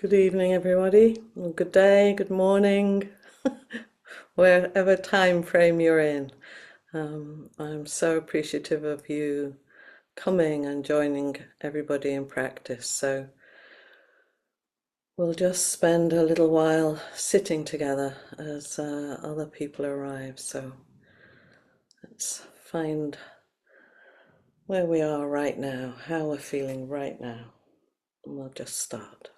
Good evening, everybody. Or good day, good morning, wherever time frame you're in. I'm so appreciative of you coming and joining everybody in practice. So we'll just spend a little while sitting together as other people arrive. So let's find where we are right now, how we're feeling right now, and we'll just start.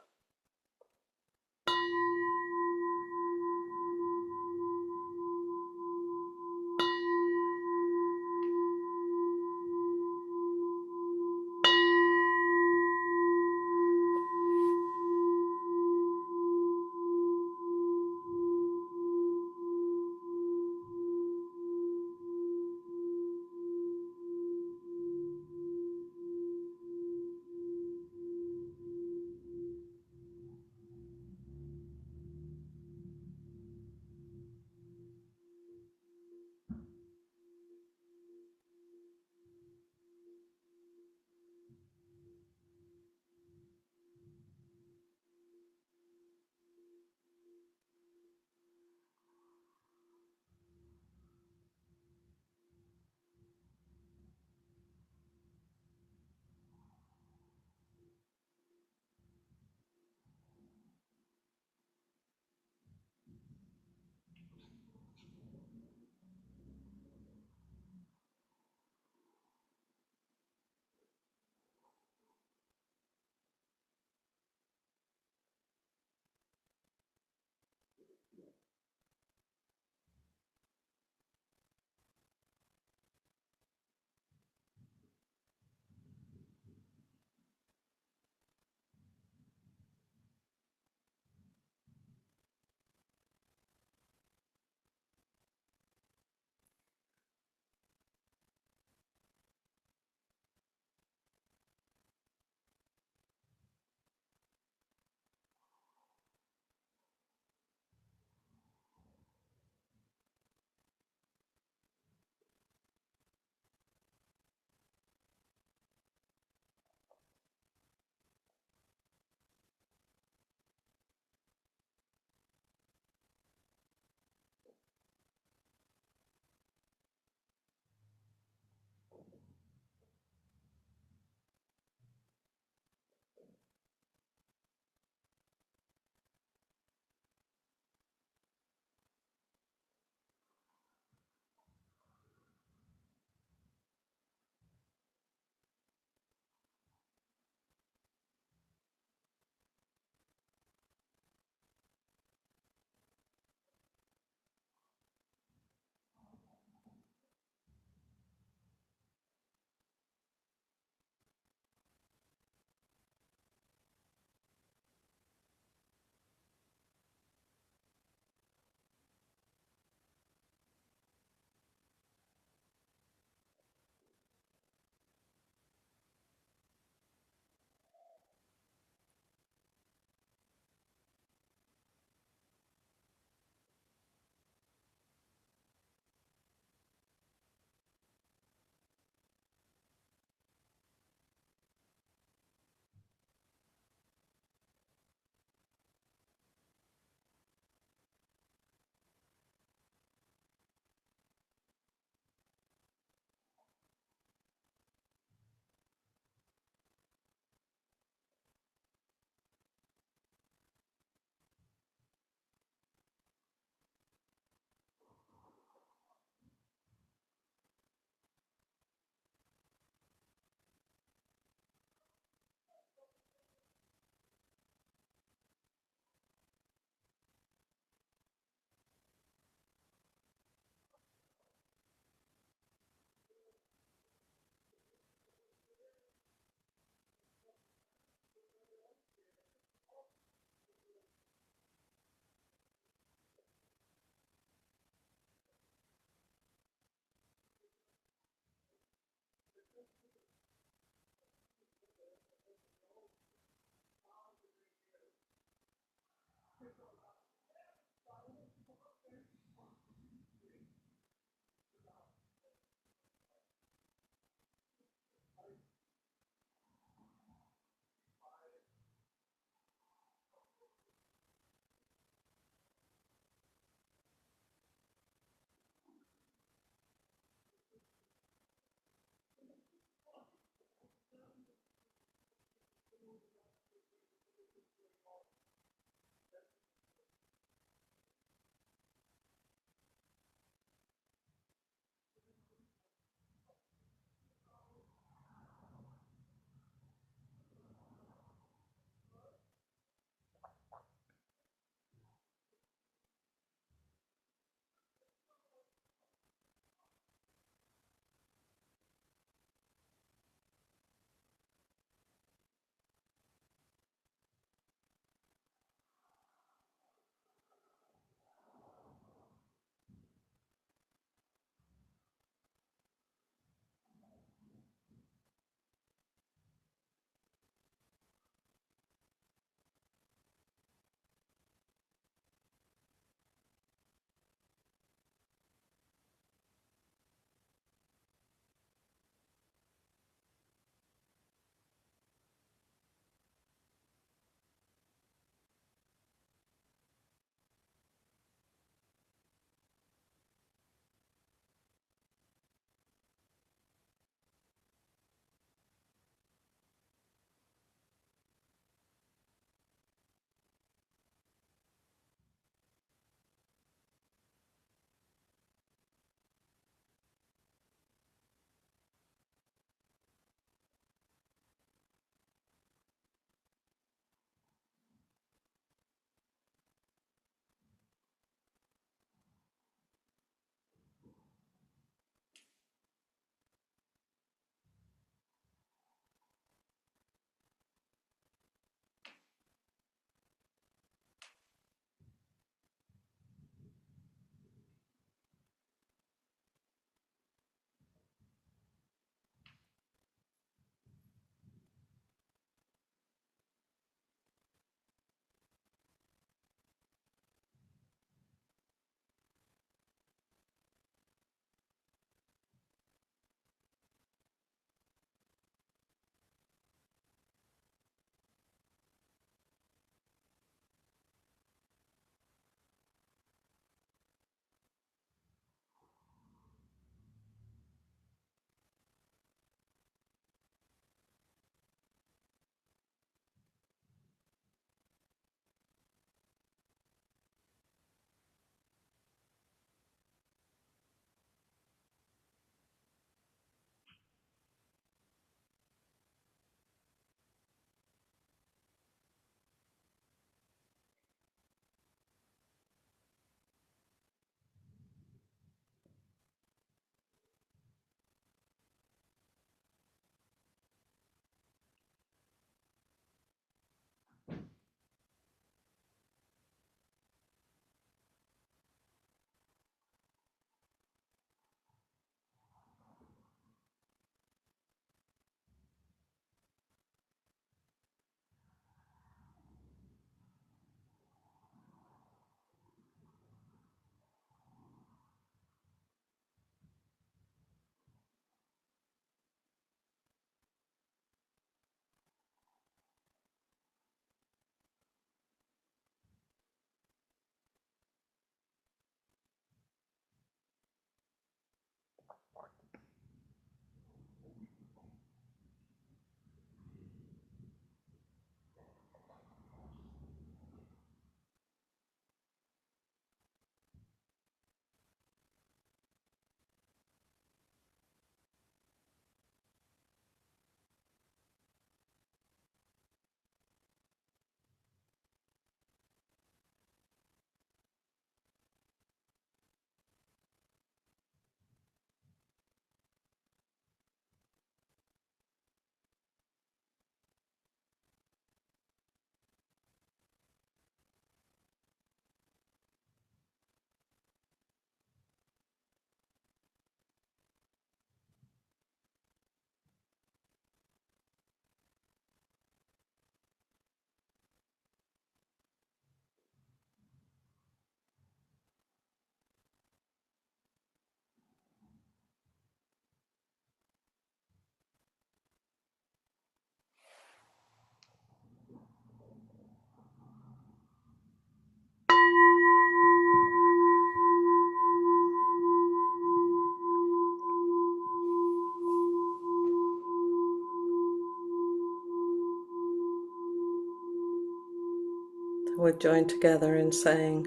We're joined together in saying,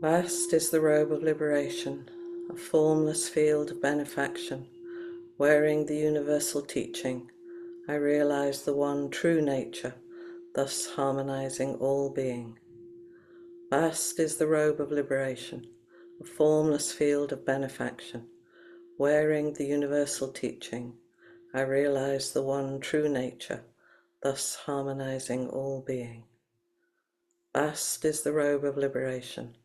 vast is the robe of liberation, a formless field of benefaction. Wearing the universal teaching, I realize the one true nature, thus harmonizing all being. Vast is the robe of liberation, a formless field of benefaction. Wearing the universal teaching, I realize the one true nature, thus harmonizing all being. Vast is the robe of liberation,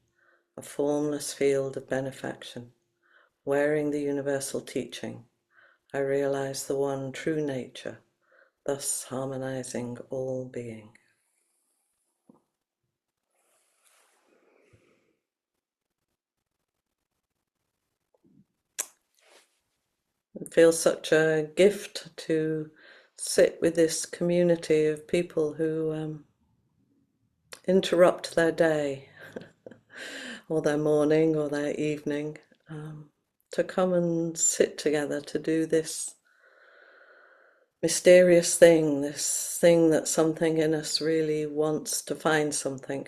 a formless field of benefaction. Wearing the universal teaching, I realize the one true nature, thus harmonizing all being. It feels such a gift to sit with this community of people who interrupt their day or their morning or their evening, to come and sit together to do this mysterious thing, this thing that something in us really wants to find something.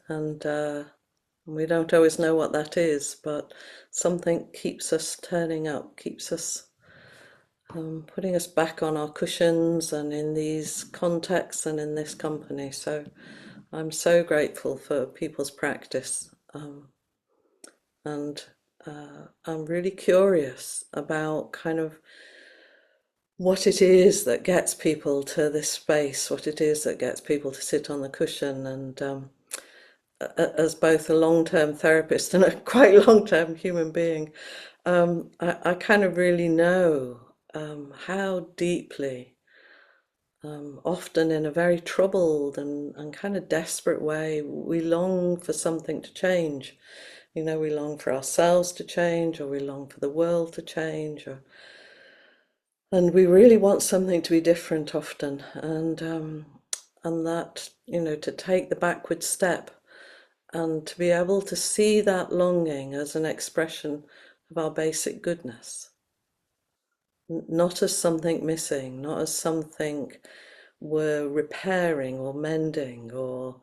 And we don't always know what that is, but something keeps us turning up, keeps us putting us back on our cushions and in these contexts and in this company. So I'm so grateful for people's practice, and I'm really curious about kind of what it is that gets people to this space, what it is that gets people to sit on the cushion. And as both a long-term therapist and a quite long-term human being, I kind of really know how deeply, often in a very troubled and kind of desperate way, we long for something to change. You know, we long for ourselves to change, or we long for the world to change, and we really want something to be different often. And that, you know, to take the backward step and to be able to see that longing as an expression of our basic goodness, not as something missing, not as something we're repairing or mending, or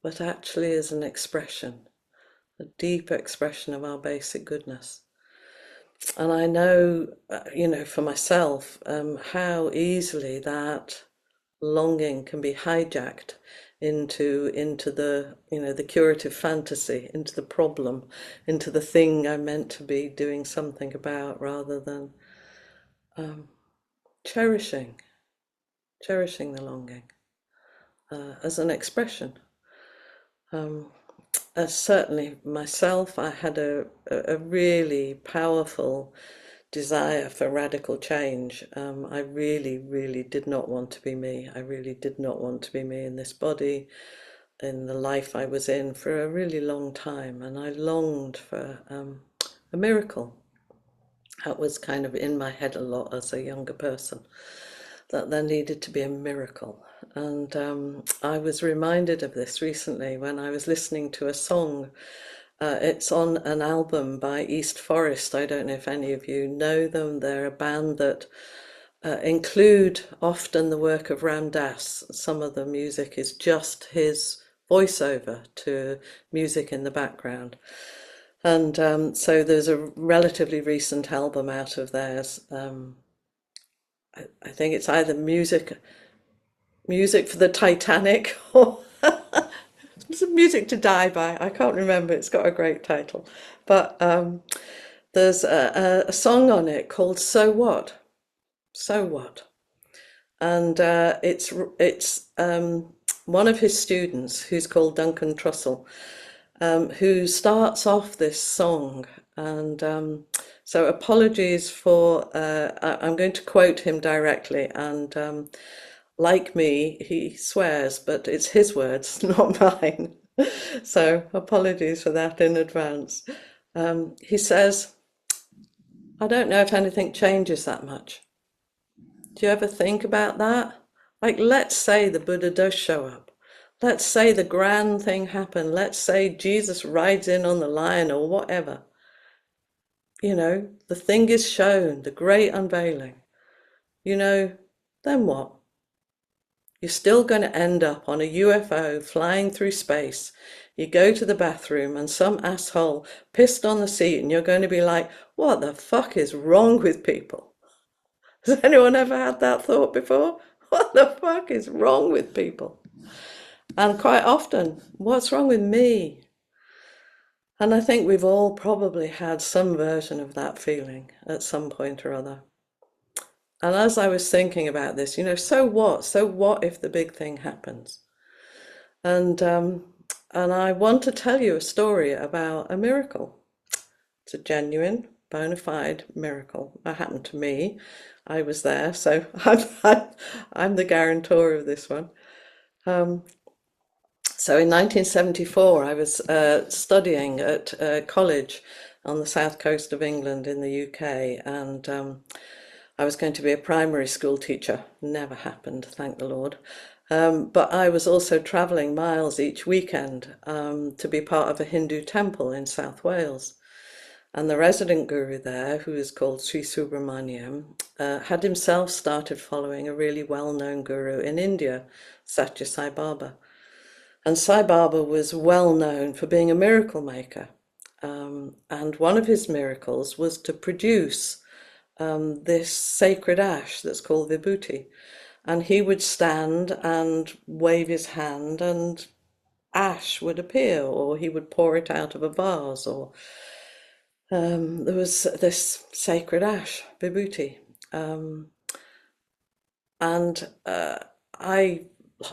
but actually as an expression, a deep expression of our basic goodness. And I know, you know, for myself, how easily that longing can be hijacked into the, you know, the curative fantasy, into the problem, into the thing I'm meant to be doing something about, rather than cherishing the longing as an expression. Certainly myself, I had a really powerful desire for radical change. I really, really did not want to be me. I really did not want to be me in this body, in the life I was in for a really long time. And I longed for a miracle. That was kind of in my head a lot as a younger person, that there needed to be a miracle. And I was reminded of this recently when I was listening to a song. It's on an album by East Forest. I don't know if any of you know them. They're a band that include often the work of Ram Dass. Some of the music is just his voiceover to music in the background. And so there's a relatively recent album out of theirs. I think it's either music for the Titanic or music to die by. I can't remember. It's got a great title, but there's a song on it called "So What." So what? And it's one of his students, who's called Duncan Trussell, who starts off this song. And so apologies for, I'm going to quote him directly. And like me, he swears, but it's his words, not mine. So apologies for that in advance. He says, "I don't know if anything changes that much. Do you ever think about that? Like, let's say the Buddha does show up. Let's say the grand thing happened. Let's say Jesus rides in on the lion or whatever. You know, the thing is shown, the great unveiling. You know, then what? You're still going to end up on a UFO flying through space. You go to the bathroom and some asshole pissed on the seat, and you're going to be like, what the fuck is wrong with people? Has anyone ever had that thought before? What the fuck is wrong with people? And quite often, what's wrong with me? And I think we've all probably had some version of that feeling at some point or other. And as I was thinking about this, so what? So what if the big thing happens? And I want to tell you a story about a miracle. It's a genuine, bona fide miracle. It happened to me. I was there, so I'm the guarantor of this one. Um, so in 1974, I was studying at college on the south coast of England in the UK, and I was going to be a primary school teacher. Never happened, thank the Lord. But I was also travelling miles each weekend to be part of a Hindu temple in South Wales. And the resident guru there, who is called Sri Subramaniam, had himself started following a really well-known guru in India, Satya Sai Baba. And Sai Baba was well known for being a miracle maker. And one of his miracles was to produce this sacred ash that's called vibhuti. And he would stand and wave his hand and ash would appear, or he would pour it out of a vase, or there was this sacred ash, vibhuti. And I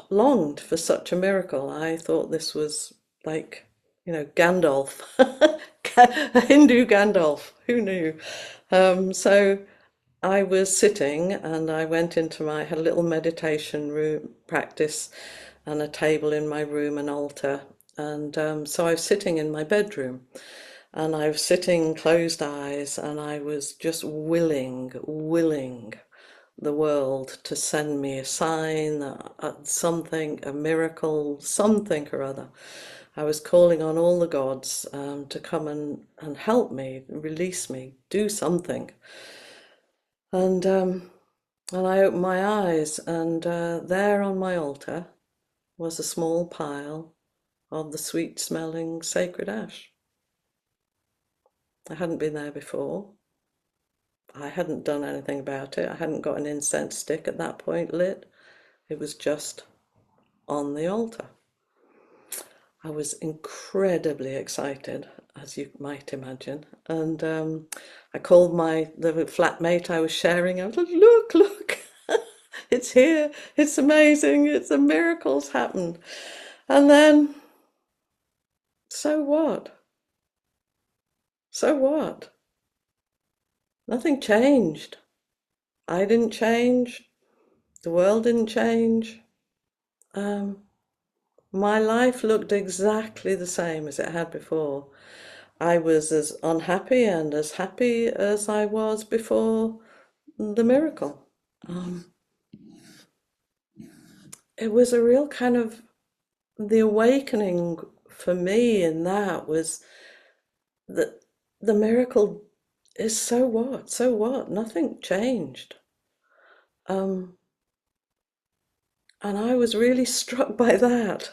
longed for such a miracle. I thought this was like, Gandalf, a Hindu Gandalf, who knew? So I was sitting and I went into had a little meditation room practice and a table in my room, an altar. And so I was sitting in my bedroom and I was sitting closed eyes and I was just willing the world to send me a sign, something, a miracle, something or other. I was calling on all the gods to come and help me, release me, do something. And I opened my eyes, and there on my altar was a small pile of the sweet-smelling sacred ash. I hadn't been there before. I hadn't done anything about it. I hadn't got an incense stick at that point lit. It was just on the altar. I was incredibly excited, as you might imagine. And I called the flatmate I was sharing. I was like, look, it's here. It's amazing. It's a miracle's happened. And then, so what? So what? Nothing changed. I didn't change. The world didn't change. My life looked exactly the same as it had before. I was as unhappy and as happy as I was before the miracle. It was a real kind of the awakening for me in that was that the miracle is so what? So what? Nothing changed. And I was really struck by that.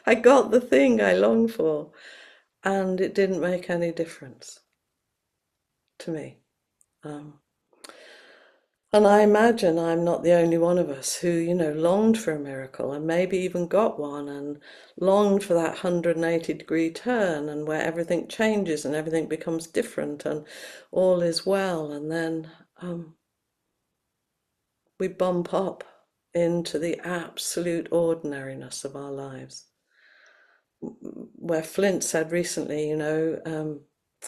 I got the thing I longed for, and it didn't make any difference to me. And I imagine I'm not the only one of us who, longed for a miracle and maybe even got one and longed for that 180-degree turn and where everything changes and everything becomes different and all is well. And then we bump up into the absolute ordinariness of our lives. Where Flint said recently,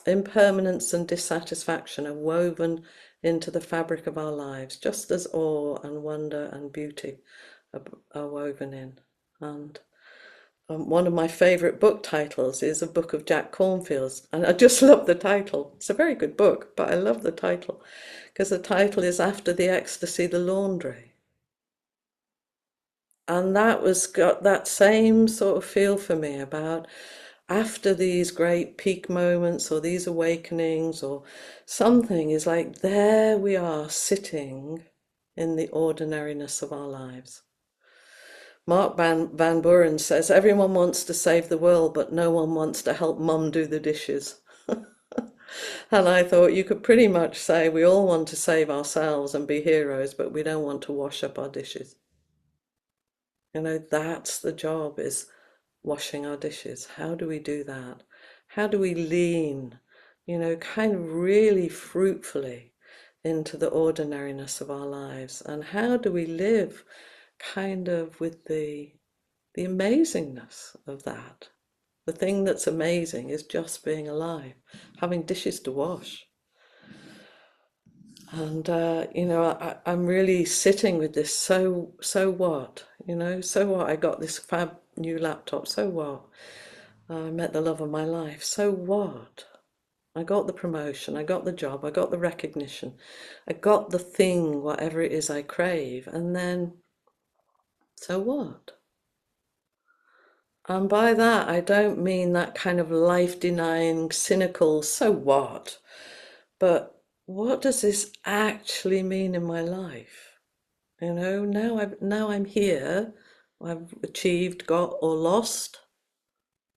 impermanence and dissatisfaction are woven into the fabric of our lives, just as awe and wonder and beauty are woven in. And one of my favourite book titles is a book of Jack Cornfield's, and I just love the title. It's a very good book, but I love the title because the title is After the Ecstasy, the Laundry. And that got that same sort of feel for me about after these great peak moments or these awakenings or something is like there we are sitting in the ordinariness of our lives. Mark Van Buren says, everyone wants to save the world, but no one wants to help mum do the dishes. And I thought you could pretty much say we all want to save ourselves and be heroes, but we don't want to wash up our dishes. You know, that's the job, is washing our dishes. How do we do that? How do we lean, you know, kind of really fruitfully into the ordinariness of our lives? And how do we live kind of with the amazingness of that? The thing that's amazing is just being alive, having dishes to wash. And you know, I'm really sitting with this. So what? You know, so what? I got this fab new laptop. So what? I met the love of my life. So what? I got the promotion. I got the job. I got the recognition. I got the thing, whatever it is I crave. And then, so what? And by that, I don't mean that kind of life-denying, cynical, so what? But what does this actually mean in my life? You know, now I'm here. I've achieved, got, or lost.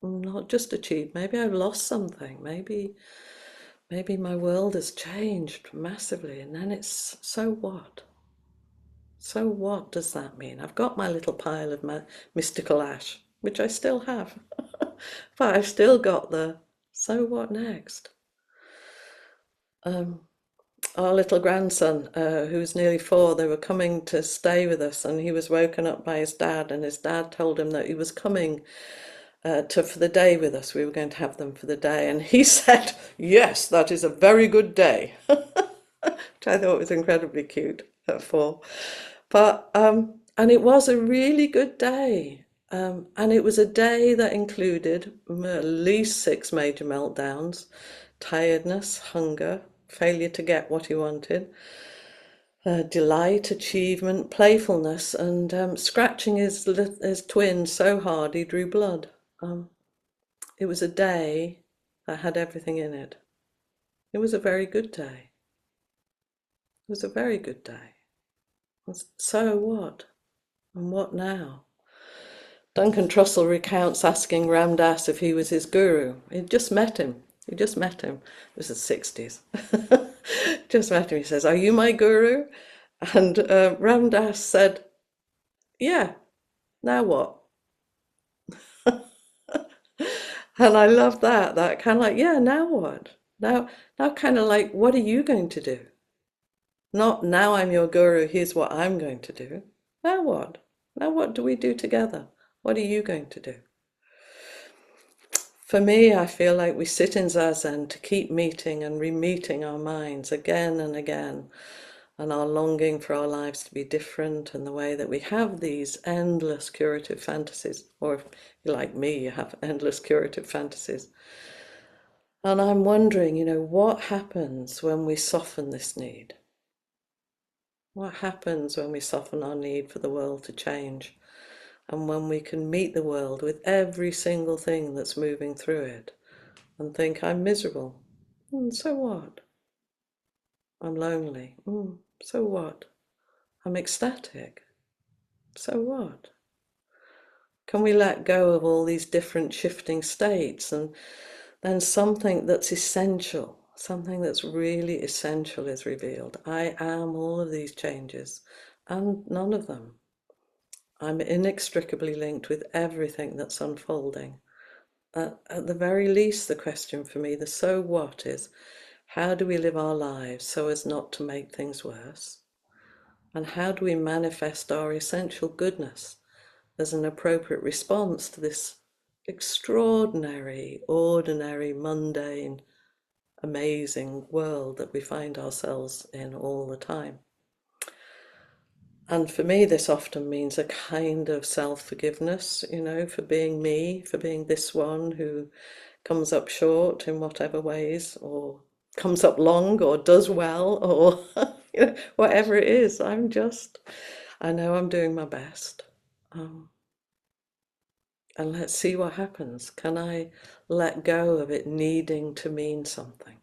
Not just achieved. Maybe I've lost something. Maybe my world has changed massively. And then it's, so what? So what does that mean? I've got my little pile of my mystical ash, which I still have, but I've still got the, so what next? Our little grandson, who's nearly 4, they were coming to stay with us, and he was woken up by his dad, and his dad told him that he was coming for the day with us. We were going to have them for the day, and he said, "Yes, that is a very good day," which I thought was incredibly cute at 4. But and it was a really good day. And it was a day that included at least 6 major meltdowns: tiredness, hunger, failure to get what he wanted, delight, achievement, playfulness, and scratching his twin so hard he drew blood. It was a day that had everything in it. It was a very good day. It was a very good day. So what? And what now? Duncan Trussell recounts asking Ram Dass if he was his guru. He'd just met him. He just met him. This is the 60s. Just met him. He says, "Are you my guru?" And Ram Dass said, "Yeah, now what?" And I love that kind of like, yeah, now what? Now kind of like, what are you going to do? Not, now I'm your guru, here's what I'm going to do. Now what? Now what do we do together? What are you going to do? For me, I feel like we sit in Zazen to keep meeting and re-meeting our minds again and again, and our longing for our lives to be different, and the way that we have these endless curative fantasies, or if you're like me, you have endless curative fantasies. And I'm wondering, you know, what happens when we soften this need? What happens when we soften our need for the world to change? And when we can meet the world with every single thing that's moving through it and think, I'm miserable. So what? I'm lonely. So what? I'm ecstatic. So what? Can we let go of all these different shifting states, and then something that's essential, something that's really essential is revealed? I am all of these changes and none of them. I'm inextricably linked with everything that's unfolding. At the very least, the question for me, the so what, is how do we live our lives so as not to make things worse? And how do we manifest our essential goodness as an appropriate response to this extraordinary, ordinary, mundane, amazing world that we find ourselves in all the time? And for me, this often means a kind of self-forgiveness, you know, for being me, for being this one who comes up short in whatever ways, or comes up long, or does well, or you know, whatever it is. I know I'm doing my best. And let's see what happens. Can I let go of it needing to mean something?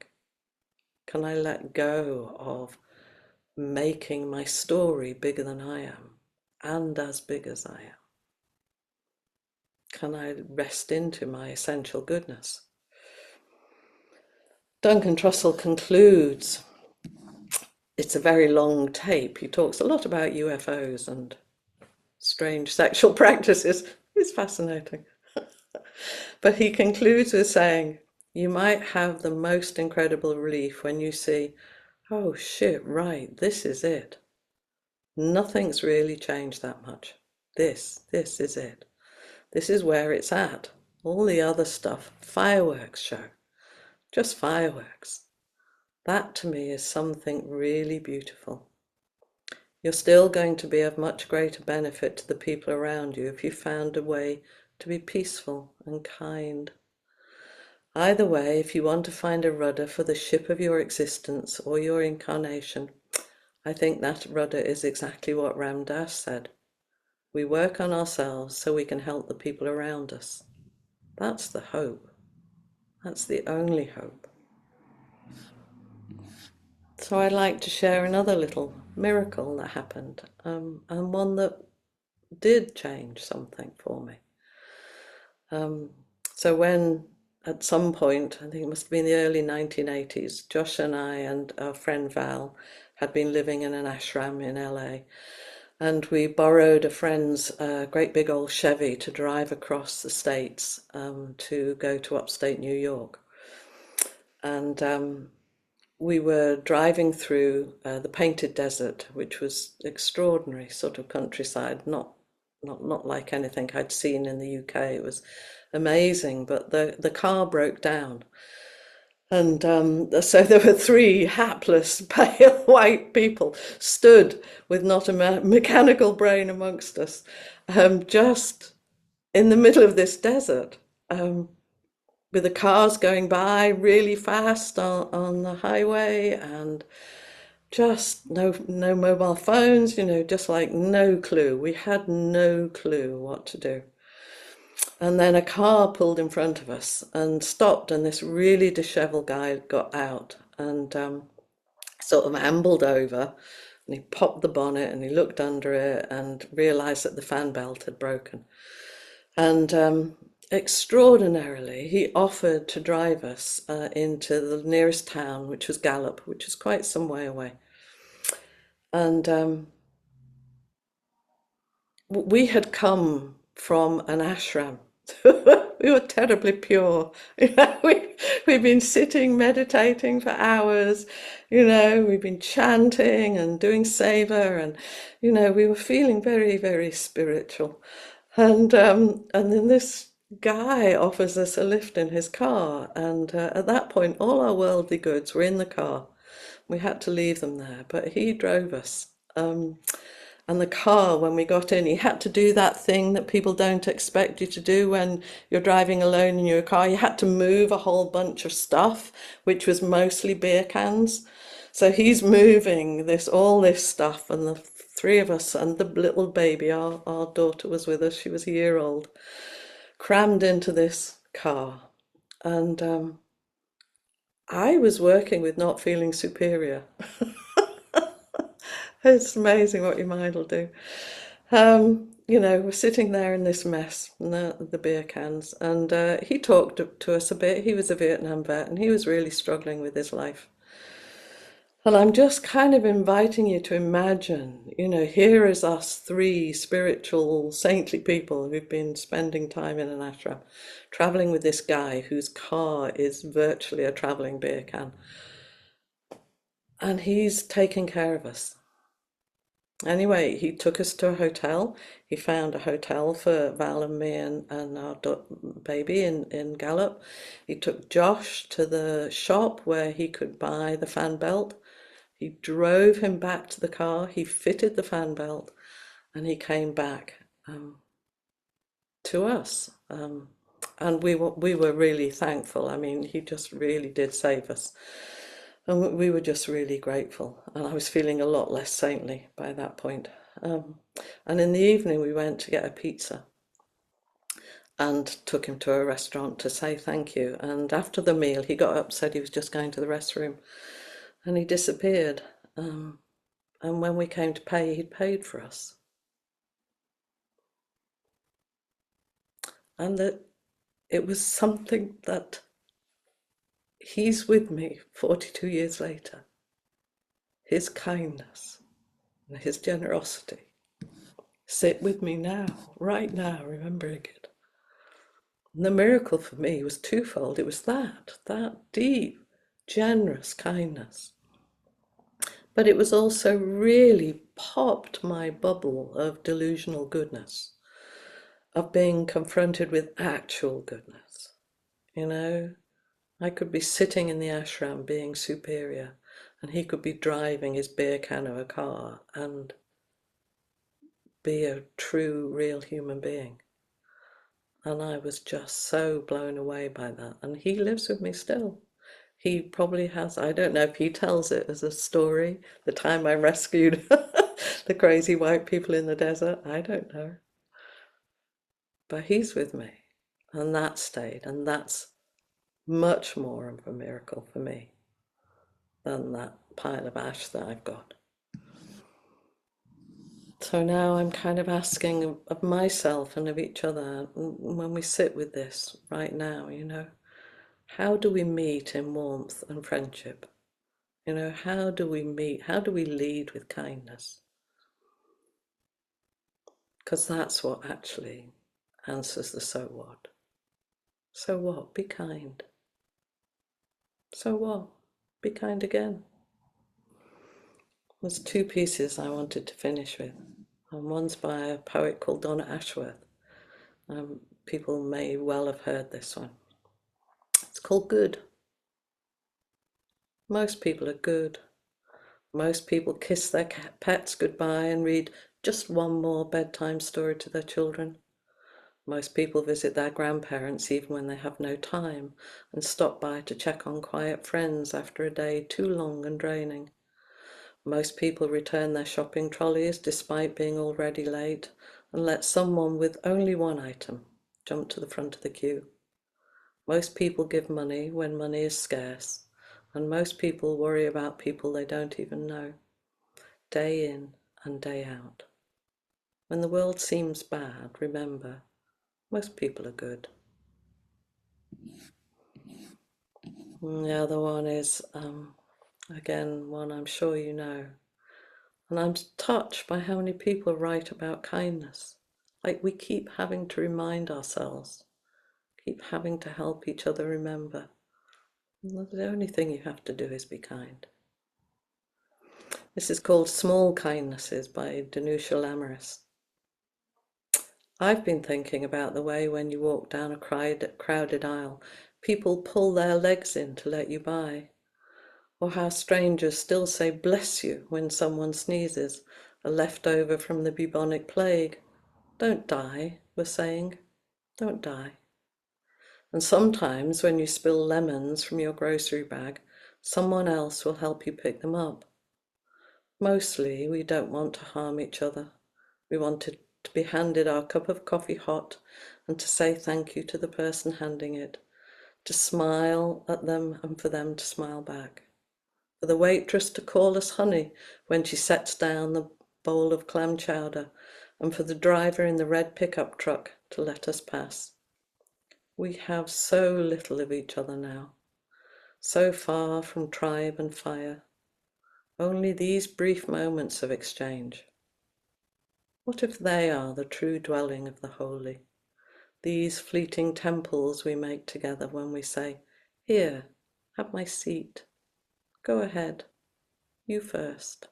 Can I let go of making my story bigger than I am and as big as I am? Can I rest into my essential goodness? Duncan Trussell concludes, it's a very long tape. He talks a lot about UFOs and strange sexual practices. It's fascinating. But he concludes with saying, you might have the most incredible relief when you see, oh shit, right, this is it. Nothing's really changed that much. This is it. This is where it's at. All the other stuff, fireworks show, just fireworks. That to me is something really beautiful. You're still going to be of much greater benefit to the people around you if you found a way to be peaceful and kind. Either way, if you want to find a rudder for the ship of your existence or your incarnation, I think that rudder is exactly what Ram Dass said. We work on ourselves so we can help the people around us. That's the hope. That's the only hope. So I'd like to share another little miracle that happened, and one that did change something for me. So when at some point, I think it must have been the early 1980s, Josh and I and our friend Val had been living in an ashram in LA, and we borrowed a friend's great big old Chevy to drive across the states to go to upstate New York. And we were driving through the Painted Desert, which was extraordinary sort of countryside, not like anything I'd seen in the UK. It was amazing, but the car broke down. And so there were three hapless, pale white people stood with not a mechanical brain amongst us, just in the middle of this desert, with the cars going by really fast on the highway, and just no mobile phones, just like no clue. We had no clue what to do. And then a car pulled in front of us and stopped, and this really disheveled guy got out and sort of ambled over, and he popped the bonnet and he looked under it and realized that the fan belt had broken. And extraordinarily, he offered to drive us into the nearest town, which was Gallup, which was quite some way away. And we had come from an ashram. We were terribly pure. We've been sitting, meditating for hours. We've been chanting and doing seva, and we were feeling very, very spiritual. And then this guy offers us a lift in his car, and at that point, all our worldly goods were in the car. We had to leave them there, but he drove us. And the car, when we got in, he had to do that thing that people don't expect you to do when you're driving alone in your car. You had to move a whole bunch of stuff, which was mostly beer cans. So he's moving all this stuff, and the three of us and the little baby, our daughter was with us, she was a year old, crammed into this car. And I was working with not feeling superior. It's amazing what your mind will do. We're sitting there in this mess, the beer cans, and he talked to us a bit. He was a Vietnam vet, and he was really struggling with his life. And I'm just kind of inviting you to imagine, here is us three spiritual, saintly people who've been spending time in an ashram, traveling with this guy whose car is virtually a traveling beer can. And he's taking care of us. Anyway, he took us to a hotel. He found a hotel for Val and me and our baby in Gallup. He took Josh to the shop where he could buy the fan belt. He drove him back to the car. He fitted the fan belt, and he came back to us. And we were really thankful. I mean, he just really did save us. And we were just really grateful. And I was feeling a lot less saintly by that point. And in the evening, we went to get a pizza and took him to a restaurant to say thank you. And after the meal, he got up, said he was just going to the restroom, and he disappeared. And when we came to pay, he'd paid for us. And that it was something that he's with me 42 years later. His kindness and his generosity sit with me now, right now, remembering it. And the miracle for me was twofold. It was that deep, generous kindness. But it was also really popped my bubble of delusional goodness, of being confronted with actual goodness. You know, I could be sitting in the ashram being superior, and he could be driving his beer can of a car and be a true, real human being. And I was just so blown away by that. And he lives with me still. He probably has, I don't know if he tells it as a story, the time I rescued the crazy white people in the desert. I don't know. But he's with me. And that stayed. And that's much more of a miracle for me than that pile of ash that I've got. So now I'm kind of asking of myself and of each other, when we sit with this right now, you know, how do we meet in warmth and friendship? You know, how do we meet? How do we lead with kindness? Because that's what actually answers the so what. So what? Be kind. So what? Be kind again. There's two pieces I wanted to finish with. And one's by a poet called Donna Ashworth. People may well have heard this one. It's called Good. Most people are good. Most people kiss their pets goodbye and read just one more bedtime story to their children. Most people visit their grandparents even when they have no time and stop by to check on quiet friends after a day too long and draining. Most people return their shopping trolleys despite being already late and let someone with only one item jump to the front of the queue. Most people give money when money is scarce, and most people worry about people they don't even know, day in and day out. When the world seems bad, remember, most people are good. And the other one is, again, one I'm sure you know. And I'm touched by how many people write about kindness. Like we keep having to remind ourselves, keep having to help each other remember. And the only thing you have to do is be kind. This is called Small Kindnesses by Danusha Lamaris. I've been thinking about the way when you walk down a crowded aisle, people pull their legs in to let you by, or how strangers still say bless you when someone sneezes, a leftover from the bubonic plague. Don't die, we're saying, don't die. And sometimes when you spill lemons from your grocery bag, someone else will help you pick them up. Mostly we don't want to harm each other. We want to be handed our cup of coffee hot and to say thank you to the person handing it, to smile at them and for them to smile back, for the waitress to call us honey when she sets down the bowl of clam chowder, and for the driver in the red pickup truck to let us pass. We have so little of each other now, so far from tribe and fire, only these brief moments of exchange. What if they are the true dwelling of the holy, these fleeting temples we make together when we say, here, have my seat, go ahead, you first.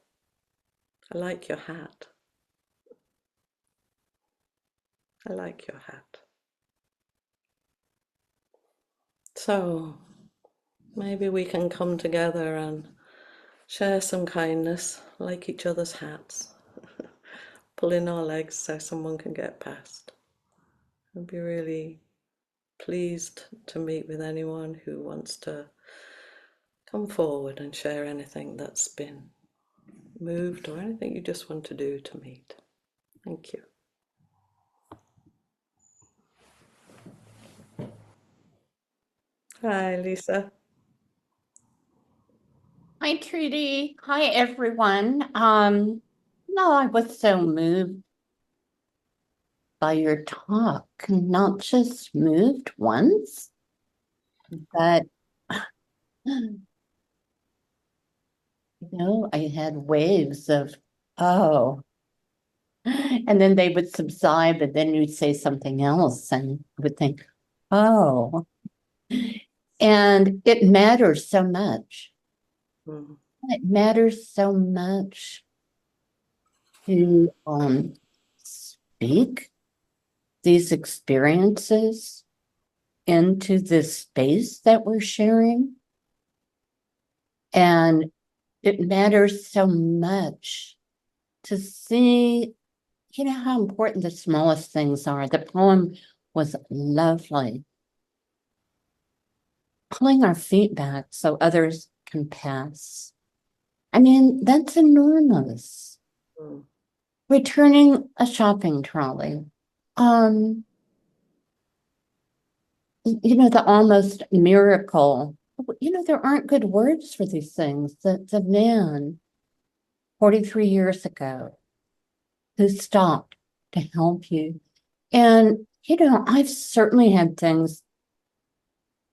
I like your hat. I like your hat. So maybe we can come together and share some kindness, like each other's hats, pull in our legs so someone can get past. I'd be really pleased to meet with anyone who wants to come forward and share anything that's been moved or anything you just want to do to meet. Thank you. Hi, Lisa. Hi, Trudy. Hi, everyone. No, I was so moved by your talk. Not just moved once, but I had waves of, oh, and then they would subside, but then you'd say something else, and I would think, oh, and it matters so much. Mm, It matters so much to speak these experiences into this space that we're sharing. And it matters so much to see, how important the smallest things are. The poem was lovely. Pulling our feet back so others can pass. I mean, that's enormous. mm, Returning a shopping trolley. Um, the almost miracle. There aren't good words for these things. The man 43 years ago who stopped to help you. And, I've certainly had things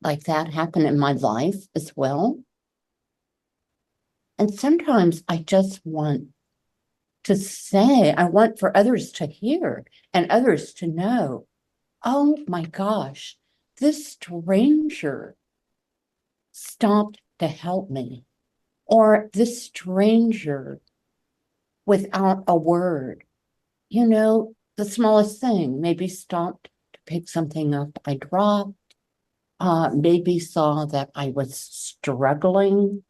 like that happen in my life as well. And sometimes I just want to say, I want for others to hear and others to know, oh my gosh, this stranger stopped to help me. Or this stranger without a word, the smallest thing, maybe stopped to pick something up I dropped, maybe saw that I was struggling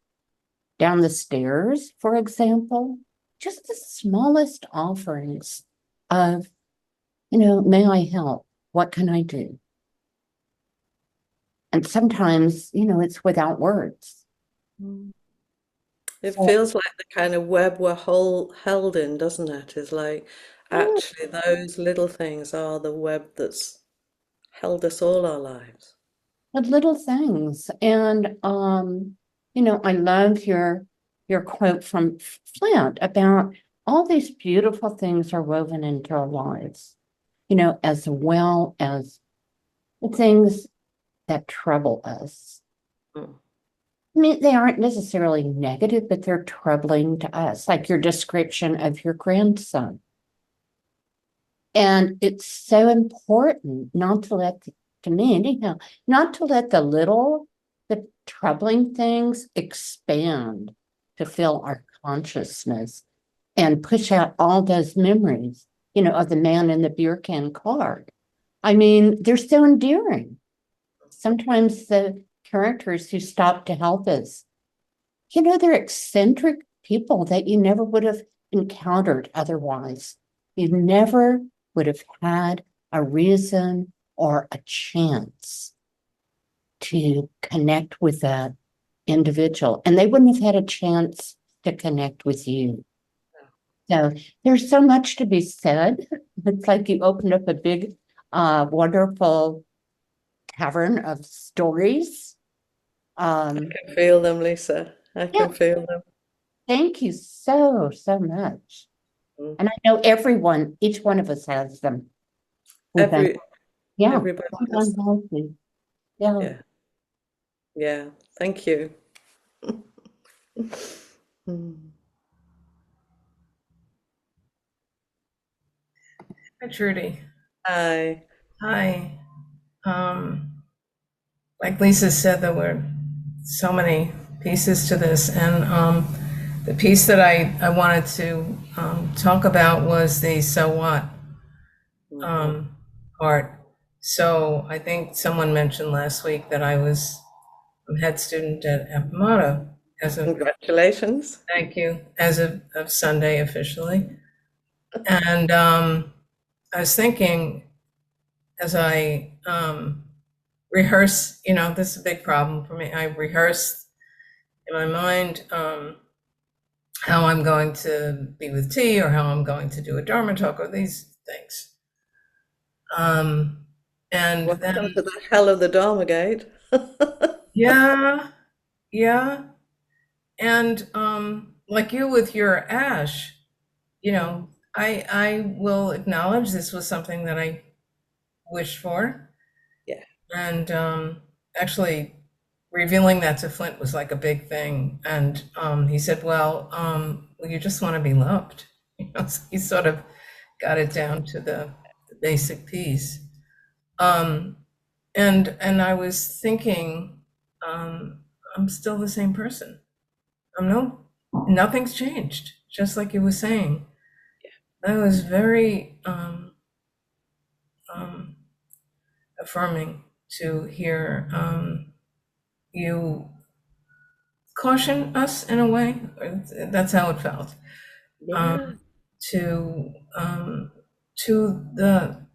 down the stairs, for example. Just the smallest offerings of, may I help? What can I do? And sometimes, it's without words. mm. It So, feels like the kind of web we're held in, doesn't it? It's like oh, actually those little things are the web that's held us all our lives. the little things. And I love your quote from Flint about all these beautiful things are woven into our lives, as well as the things that trouble us. Mm, I mean, they aren't necessarily negative, but they're troubling to us, like your description of your grandson. And it's so important not to let, to me anyhow, not to let the troubling things expand to fill our consciousness and push out all those memories, of the man in the beer can card. I mean, they're so endearing. Sometimes the characters who stop to help us, they're eccentric people that you never would have encountered otherwise. You never would have had a reason or a chance to connect with that individual, and they wouldn't have had a chance to connect with you. So there's so much to be said. It's like you opened up a big, wonderful cavern of stories. I Um, can feel them, Lisa. I yeah, can feel them. thank you so, so much. Mm. And I know everyone, each one of us has them within. Every Yeah, everybody has everyone them. has them. Yeah. Yeah, yeah. Thank you. Mm. Hi, Trudy. Hi. Hi. Um, like Lisa said, there were so many pieces to this, and the piece that I wanted to talk about was the so what Mhm. um, part. So I think someone mentioned last week that I was a head student at Appomatto as of, Congratulations. thank you, as of Sunday officially. And I was thinking as I rehearse, this is a big problem for me. I rehearse in my mind how I'm going to be with T or how I'm going to do a Dharma talk or these things. Um, and then, Welcome to the hell of the Dharma Gate. yeah, yeah. And like you with your ash, I will acknowledge this was something that I wished for. Yeah. And actually, revealing that to Flint was like a big thing. And he said, well, you just want to be loved. So he sort of got it down to the basic piece. Um, and I was thinking, I'm still the same person. Nothing's changed, just like you were saying. That was very um, affirming to hear you caution us in a way. That's how it felt. Yeah. Um, to to the,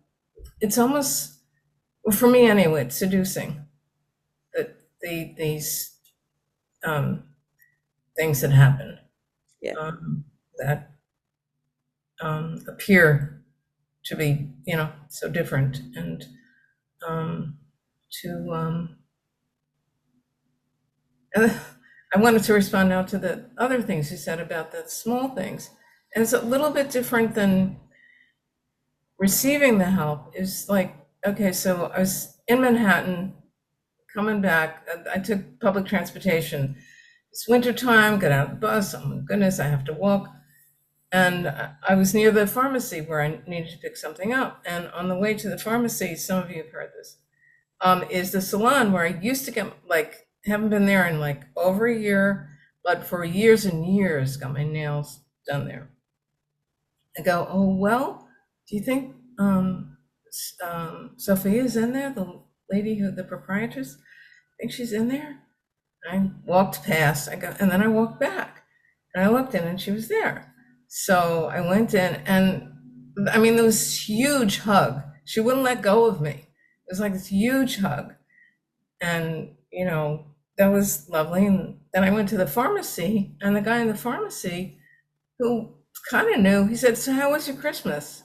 it's almost, for me anyway, it's seducing that these um, things that happen, Yeah. that appear to be, so different, and to and I wanted to respond now to the other things you said about the small things. And it's a little bit different than receiving the help. Is like, okay, so I was in Manhattan coming back. I took public transportation. It's wintertime, got out of the bus. Oh my goodness, I have to walk. And I was near the pharmacy where I needed to pick something up. And on the way to the pharmacy, some of you have heard this, is the salon where I used to get, like, haven't been there in like over a year, but for years and years, got my nails done there. I go, oh, well, do you think Sophia's in there? The lady the proprietress, think she's in there? I walked past, I go, and then I walked back and I looked in and she was there. So I went in, and I mean, there was this huge hug. She wouldn't let go of me. It was like this huge hug. And, that was lovely. And then I went to the pharmacy, and the guy in the pharmacy, who kind of knew, he said, so how was your Christmas?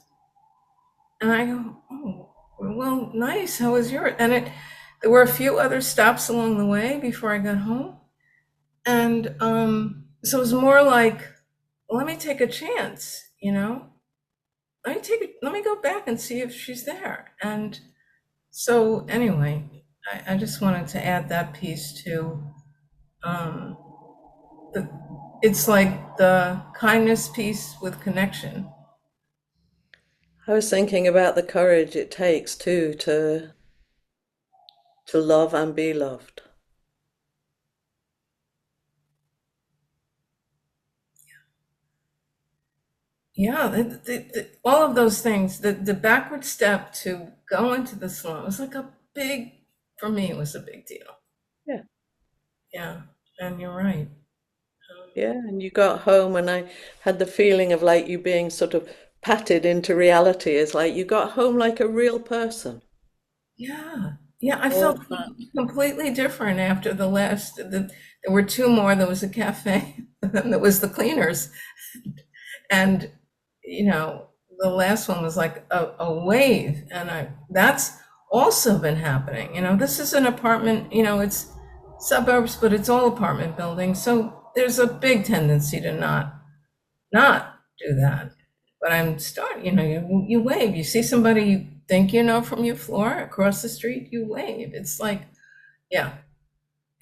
And I go, oh, well, nice. How was yours? And there were a few other stops along the way before I got home. And so it was more like, let me take a chance, let me go back and see if she's there. And so anyway, I just wanted to add that piece to it's like the kindness piece with connection. I was thinking about the courage it takes too to love and be loved. Yeah, all of those things, the backward step to go into the salon was like for me, it was a big deal. Yeah. Yeah, and you're right. Yeah, and you got home and I had the feeling of like you being sort of patted into reality. It's like you got home like a real person. Yeah, yeah, I All felt of that. completely different after there were two more. There was a cafe, and then there was the cleaners. And, the last one was like a wave. And that's also been happening. This is an apartment, it's suburbs, but it's all apartment buildings. So there's a big tendency to not do that. But I'm starting, you wave. You see somebody you think you know from your floor across the street, you wave. It's like, yeah,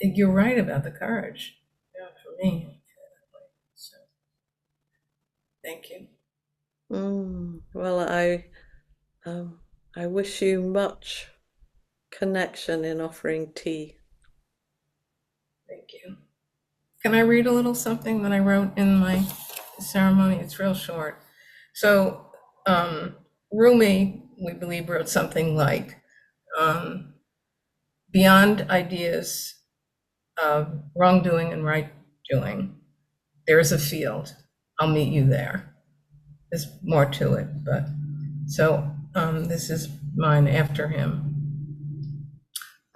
you're right about the courage. Yeah, for me. So thank you. Well, I wish you much connection in offering tea. Thank you. Can I read a little something that I wrote in my ceremony? It's real short. So, Rumi, we believe, wrote something like, beyond ideas of wrongdoing and right doing, there is a field. I'll meet you there. There's more to it, but so this is mine after him.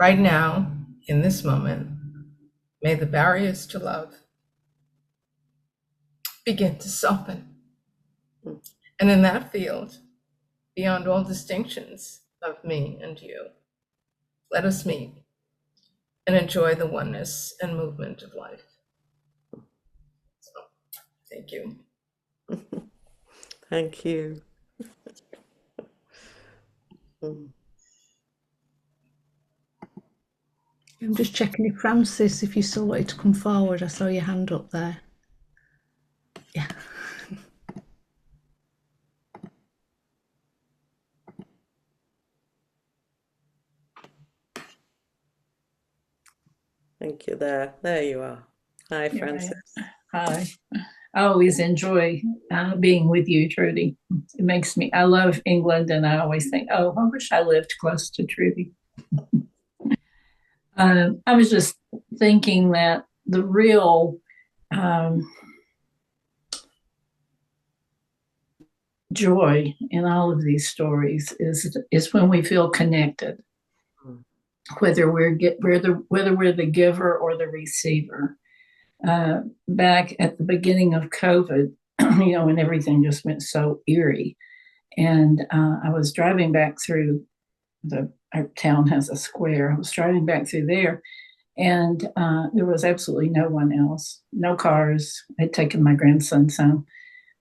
Right now, in this moment, may the barriers to love begin to soften. And in that field, beyond all distinctions of me and you, let us meet and enjoy the oneness and movement of life. Thank you. Thank you. Mm. I'm just checking if Francis, if you still wanted to come forward. I saw your hand up there. Yeah. Thank you there. There you are. Hi, Here I Francis. am. Hi. I always enjoy being with you, Trudy. It makes me, I love England, and I always think, oh, I wish I lived close to Trudy. I was just thinking that the real joy in all of these stories is when we feel connected, whether we're the giver or the receiver. Back at the beginning of COVID, when everything just went so eerie, and I was driving back through our town has a square. I was driving back through there, and there was absolutely no one else, no cars. I'd taken my grandson's home,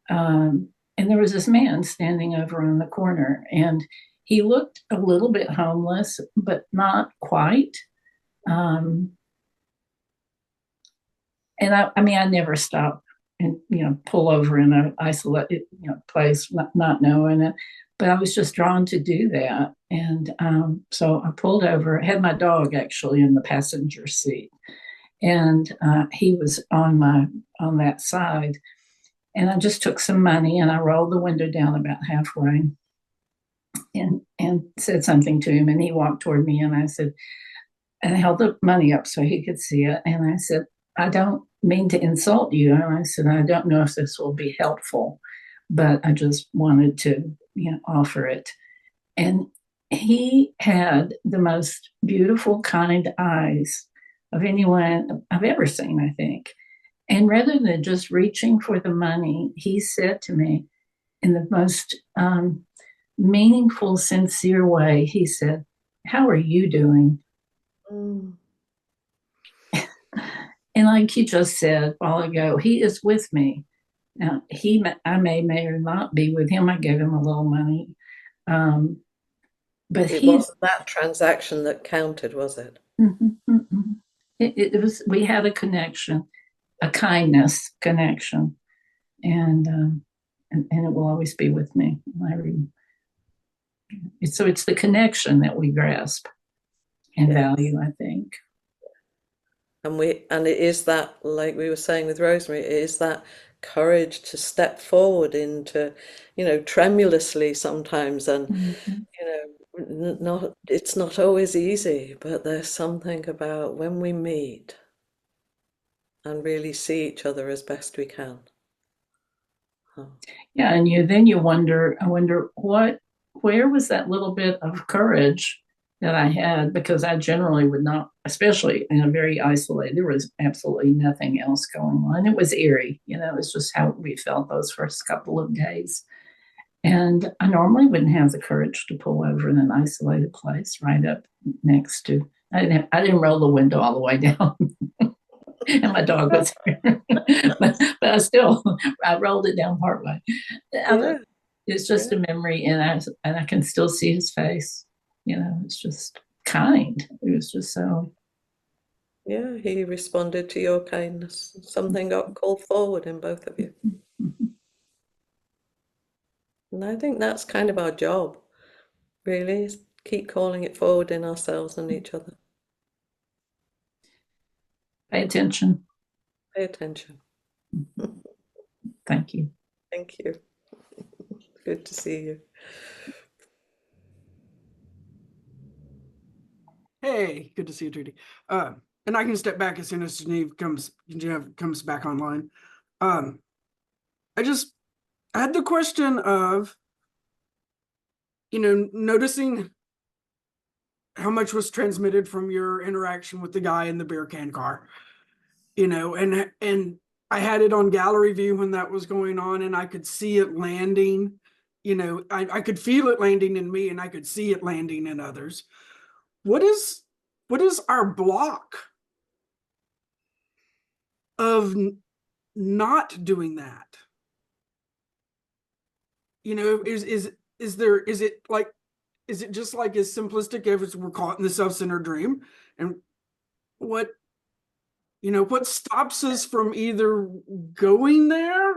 and there was this man standing over on the corner, and he looked a little bit homeless, but not quite. And I mean, I never stop and pull over in an isolated place, not knowing it. But I was just drawn to do that, and so I pulled over. I had my dog actually in the passenger seat, and he was on that side. And I just took some money and I rolled the window down about halfway, and said something to him, and he walked toward me, and I said, and I held the money up so he could see it, and I said, I don't mean to insult you. And I said, I don't know if this will be helpful, but I just wanted to, offer it. And he had the most beautiful, kind eyes of anyone I've ever seen, I think. And rather than just reaching for the money, he said to me in the most meaningful, sincere way, he said, how are you doing? Mm. And like you just said a while ago, he is with me. Now, I may or not be with him. I gave him a little money. But It wasn't that transaction that counted, was it? It was, we had a connection, a kindness connection. And it will always be with me. So it's the connection that we grasp and value, I think. And it is that, like we were saying with Rosemary, it is that courage to step forward into, tremulously sometimes, and it's not always easy, but there's something about when we meet and really see each other as best we can. Yeah, and then you wonder, where was that little bit of courage that I had? Because I generally would not, especially in a very isolated, there was absolutely nothing else going on. It was eerie, it's just how we felt those first couple of days. And I normally wouldn't have the courage to pull over in an isolated place right up next to, I didn't roll the window all the way down. And my dog was here. but I rolled it down partway. Yeah. It's just a memory, and I can still see his face. It's just kind. It was just so. Yeah, he responded to your kindness. Something got called forward in both of you. And I think that's kind of our job, really, is keep calling it forward in ourselves and each other. Pay attention. Pay attention. Thank you. Thank you. Good to see you. Hey, good to see you, Trudy. And I can step back as soon as Genevieve comes back online. I had the question of, noticing how much was transmitted from your interaction with the guy in the beer can car, and I had it on gallery view when that was going on, and I could see it landing, I could feel it landing in me, and I could see it landing in others. What is our block of not doing that? You know, is it like, is it just like as simplistic as we're caught in the self-centered dream? And what, what stops us from either going there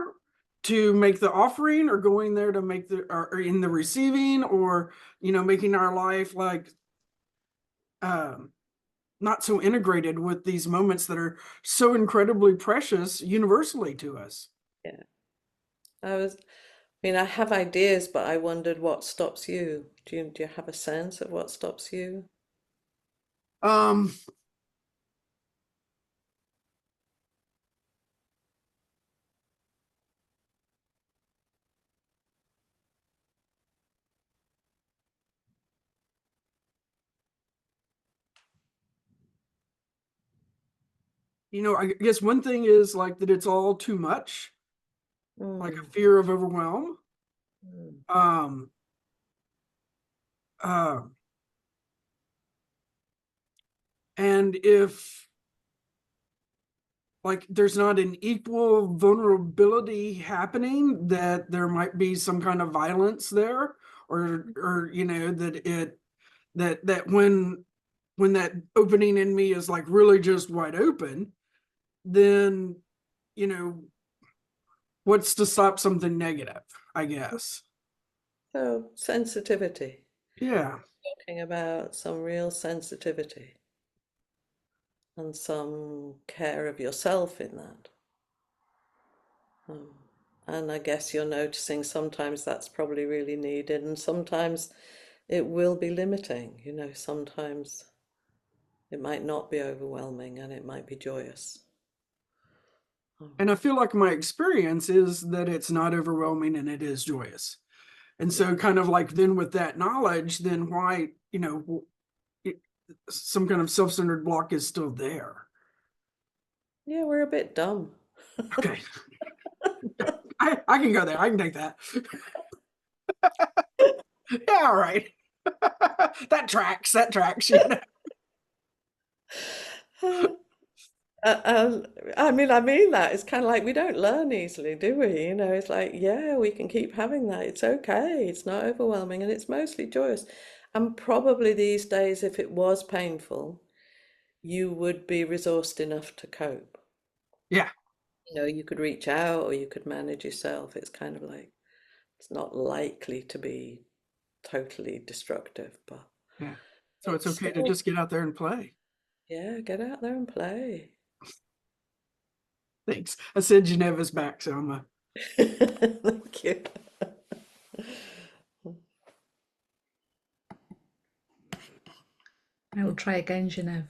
to make the offering, or going there to make or in the receiving, or, making our life like, not so integrated with these moments that are so incredibly precious universally to us? Yeah. I mean, I have ideas, but I wondered what stops you. Do you have a sense of what stops you? Um, I guess one thing is like that it's all too much, like a Mm, fear of overwhelm. mm. Um, uh, and if like there's not an equal vulnerability happening, that there might be some kind of violence there, or that when that opening in me is like really just wide open, then you know what's to stop something negative, I guess. So, sensitivity. Yeah. Talking about some real sensitivity and some care of yourself in that. Um, and I guess you're noticing sometimes that's probably really needed, and sometimes it will be limiting. Sometimes it might not be overwhelming and it might be joyous. And I feel like my experience is that it's not overwhelming and it is joyous. And Yeah. so kind of like then with that knowledge, then why, it, some kind of self-centered block is still there. Yeah, we're a bit dumb. Okay. I can go there. I can take that. Yeah, all right. That tracks. That tracks. I mean that. It's kind of like we don't learn easily, do we? It's like, yeah, we can keep having that. It's okay. It's not overwhelming and it's mostly joyous. And probably these days, if it was painful, you would be resourced enough to cope. Yeah. You could reach out or you could manage yourself. It's kind of like, it's not likely to be totally destructive, but Yeah. So it's it's okay to still, just get out there and play. yeah, get out there and play. Thanks. I said Geneva's back, so I'm a Thank you. I will try again, Genevieve.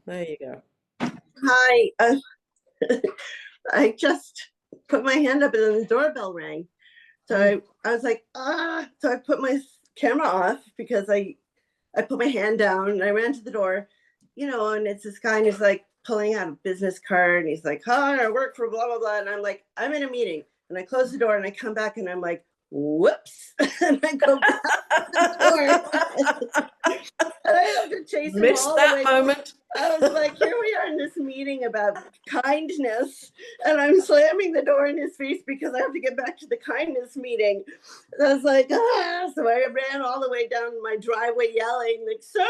There you go. Hi, I just put my hand up and then the doorbell rang. So I was like, so I put my camera off because I put my hand down and I ran to the door, and it's this guy and he's like pulling out a business card and he's like, hi, I work for blah, blah, blah. And I'm like, I'm in a meeting. And I close the door and I come back and I'm like, whoops. And I go back to the door. And I have to chase him Missed all the that way. moment. I was like, here we are in this meeting about kindness, and I'm slamming the door in his face because I have to get back to the kindness meeting. And I was like, so I ran all the way down my driveway yelling, like, sir,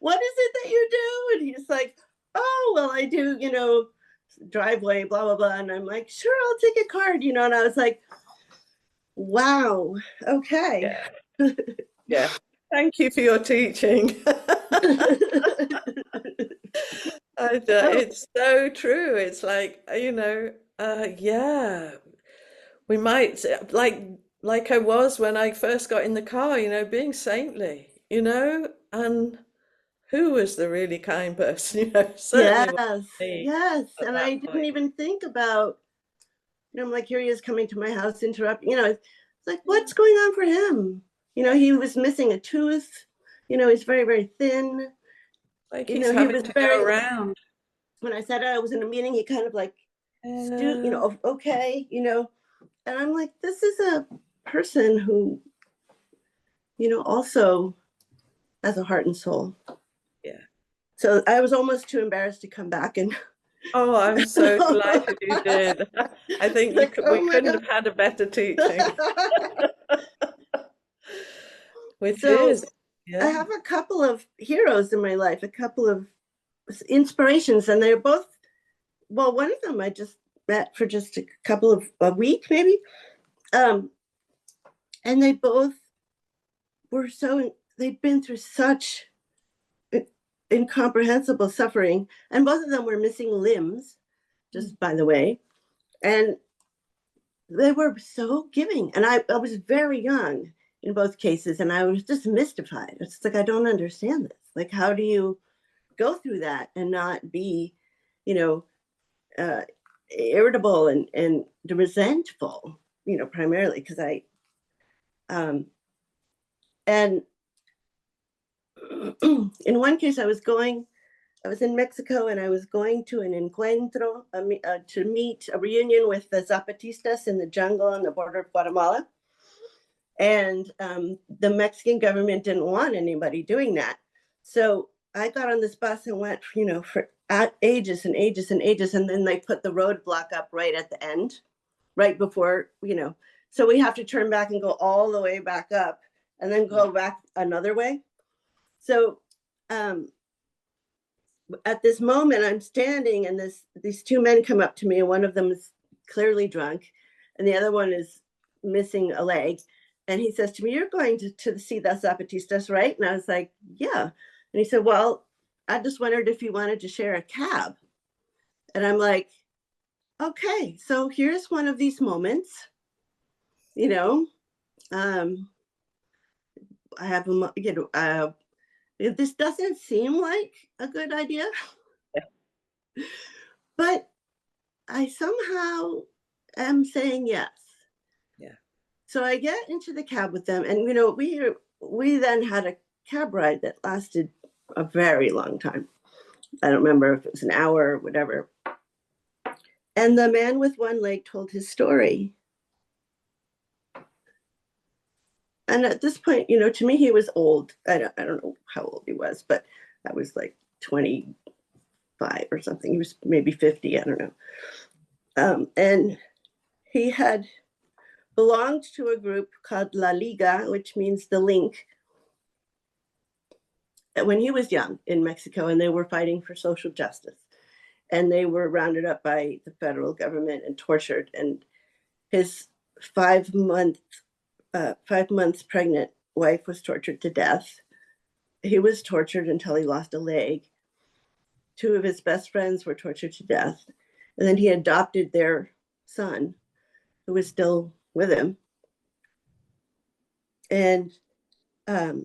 what is it that you do? And he's like, oh, well, I do, driveway, blah, blah, blah. And I'm like, sure, I'll take a card, and I was like, wow, okay. Yeah. Yeah. Thank you for your teaching. It's so true. It's like, yeah, we might, like I was when I first got in the car, being saintly, and who was the really kind person, certainly wasn't me Yes. at And that I didn't point. even think about, I'm like, here he is coming to my house, interrupting, it's like, what's going on for him? He was missing a tooth, he's very, very thin. Like He he's having was to very, go around. when I said I was in a meeting, he kind of like, Yeah. okay, and I'm like, this is a person who, also has a heart and soul. So I was almost too embarrassed to come back and Oh, I'm so delighted you did. I think like, we oh my couldn't God. have had a better teaching, which So is, I yeah. have a couple of heroes in my life, a couple of inspirations, and they're both, well, one of them I just met for just a week maybe. And they both were they'd been through such incomprehensible suffering, and both of them were missing limbs, just by the way. And they were so giving. And I was very young in both cases, and I was just mystified. It's like, I don't understand this. Like, how do you go through that and not be, you know, irritable and resentful, primarily because and in one case I was in Mexico, and I was going to an encuentro to meet a reunion with the Zapatistas in the jungle on the border of Guatemala. And the Mexican government didn't want anybody doing that. So I got on this bus and went, for ages and ages and ages. And then they put the roadblock up right at the end, right before, so we have to turn back and go all the way back up and then go back another way. So at this moment, I'm standing, and these two men come up to me, and one of them is clearly drunk, and the other one is missing a leg. And he says to me, "You're going to see the Zapatistas, right?" And I was like, "Yeah." And he said, "Well, I just wondered if you wanted to share a cab." And I'm like, "Okay, so here's one of these moments, I have this doesn't seem like a good idea." Yeah. But I somehow am saying yes. Yeah. So I get into the cab with them, and we then had a cab ride that lasted a very long time. I don't remember if it was an hour or whatever. And the man with one leg told his story. And at this point, to me, he was old. I don't know how old he was, but I was like 25 or something. He was maybe 50. I don't know. And he had belonged to a group called La Liga, which means the link, when he was young in Mexico, and they were fighting for social justice. And they were rounded up by the federal government and tortured. And his 5 months pregnant wife was tortured to death. He was tortured until he lost a leg. 2 of his best friends were tortured to death. And then he adopted their son, who was still with him. And of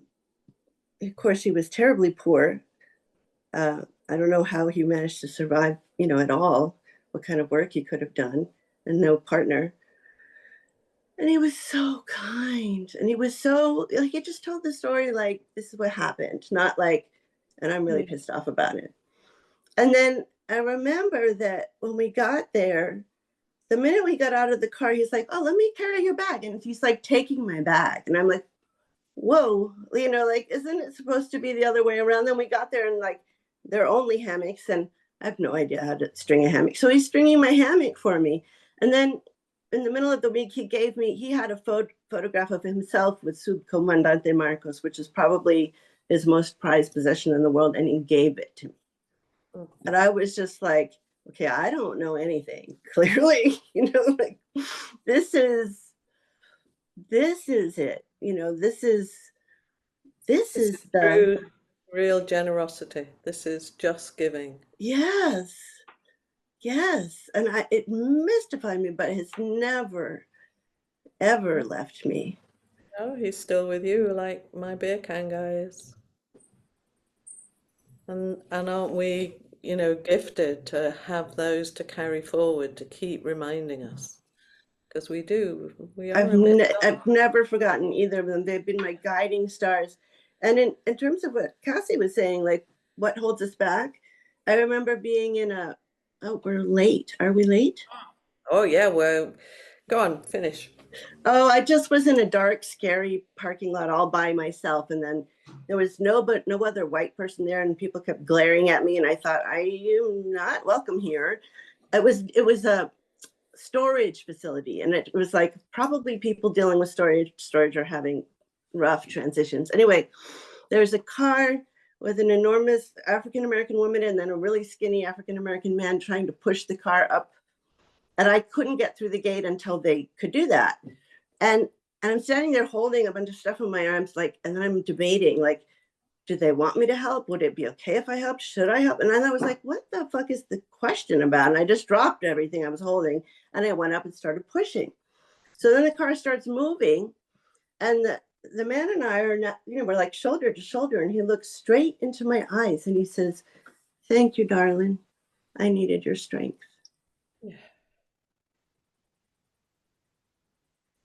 course, he was terribly poor. I don't know how he managed to survive, at all, what kind of work he could have done, and no partner. And he was so kind. And he was so, like, he just told the story like, this is what happened, not like, and I'm really pissed off about it. And then I remember that when we got there, the minute we got out of the car, he's like, "Oh, let me carry your bag." And he's like taking my bag. And I'm like, whoa, like, isn't it supposed to be the other way around? Then we got there, and like, there are only hammocks, and I have no idea how to string a hammock. So he's stringing my hammock for me. And then in the middle of the week, he had a photograph of himself with Subcomandante Marcos, which is probably his most prized possession in the world, and he gave it to me. And I was just like, okay, I don't know anything, clearly, like, this is it, this is the true, real generosity. This is just giving. yes. And it mystified me, but it's never, ever left me. Oh, he's still with you, like my beer can guy is. And aren't we, gifted to have those to carry forward to keep reminding us? Because we do. We are a bit. I've never forgotten either of them. They've been my guiding stars. And in terms of what Cassie was saying, like, what holds us back, I remember being oh, we're late. Are we late? Oh yeah, well, go on, finish. Oh, I just was in a dark, scary parking lot all by myself, and then there was no other white person there, and people kept glaring at me, and I thought, I am not welcome here. It was a storage facility, and it was like probably people dealing with storage are having rough transitions. Anyway, there's a car with an enormous African American woman and then a really skinny African American man trying to push the car up, and I couldn't get through the gate until they could do that. And I'm standing there holding a bunch of stuff in my arms, like, and then I'm debating, like, do they want me to help? Would it be okay if I helped? Should I help? And then I was like, what the fuck is the question about? And I just dropped everything I was holding and I went up and started pushing. So then the car starts moving, and the man and I are not, we're like shoulder to shoulder, and he looks straight into my eyes and he says, "Thank you, darling. I needed your strength." Yeah.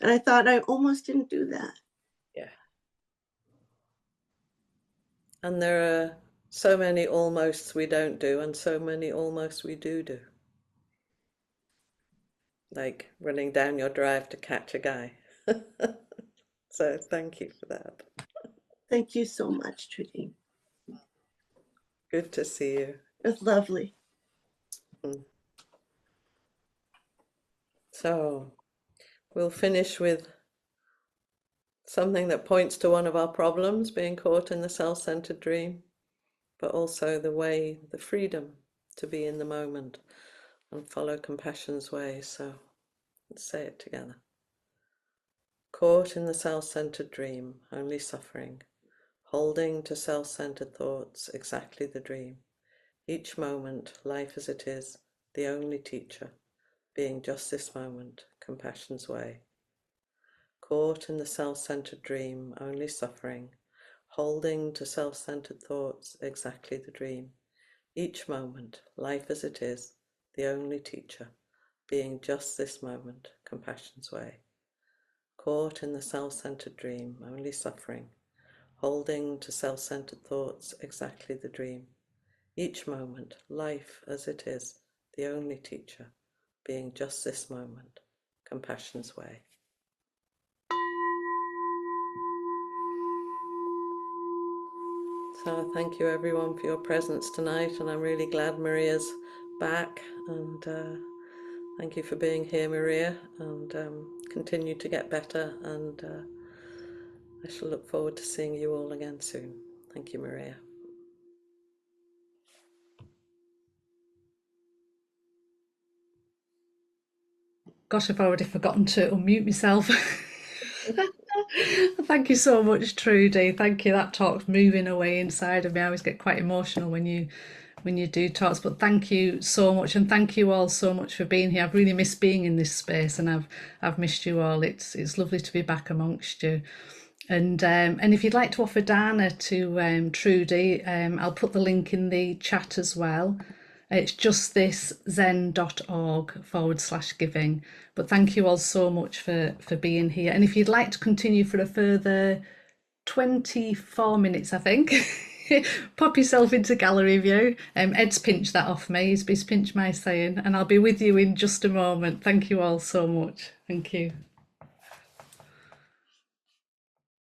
And I thought I almost didn't do that. Yeah. And there are so many almosts we don't do, and so many almost we do. Like running down your drive to catch a guy. So thank you for that. Thank you so much, Trudy. Good to see you. It's lovely. So we'll finish with something that points to one of our problems, being caught in the self-centered dream, but also the freedom to be in the moment and follow compassion's way. So let's say it together. Caught in the self-centered dream, only suffering, holding to self-centered thoughts, exactly the dream. Each moment, life as it is, the only teacher, being just this moment, compassion's way. Caught in the self-centered dream, only suffering, holding to self-centered thoughts, exactly the dream. Each moment, life as it is, the only teacher, being just this moment, compassion's way. Caught in the self-centered dream, only suffering, holding to self-centered thoughts, exactly the dream. Each moment, life as it is, the only teacher, being just this moment, compassion's way. So thank you everyone for your presence tonight, and I'm really glad Maria's back, and thank you for being here, Maria, and continue to get better, and I shall look forward to seeing you all again soon. Thank you, Maria. Gosh, I've already forgotten to unmute myself. Thank you so much, Trudy. Thank you. That talk's moving away inside of me. I always get quite emotional when you do talks, but thank you so much, and thank you all so much for being here. I've really missed being in this space, and I've missed you all. It's lovely to be back amongst you. And if you'd like to offer Dana to Trudy, I'll put the link in the chat as well. It's justthiszen.org/giving. But thank you all so much for being here. And if you'd like to continue for a further 24 minutes, I think, pop yourself into gallery view. Ed's pinched that off me. He's pinched my saying, and I'll be with you in just a moment. Thank you all so much. Thank you.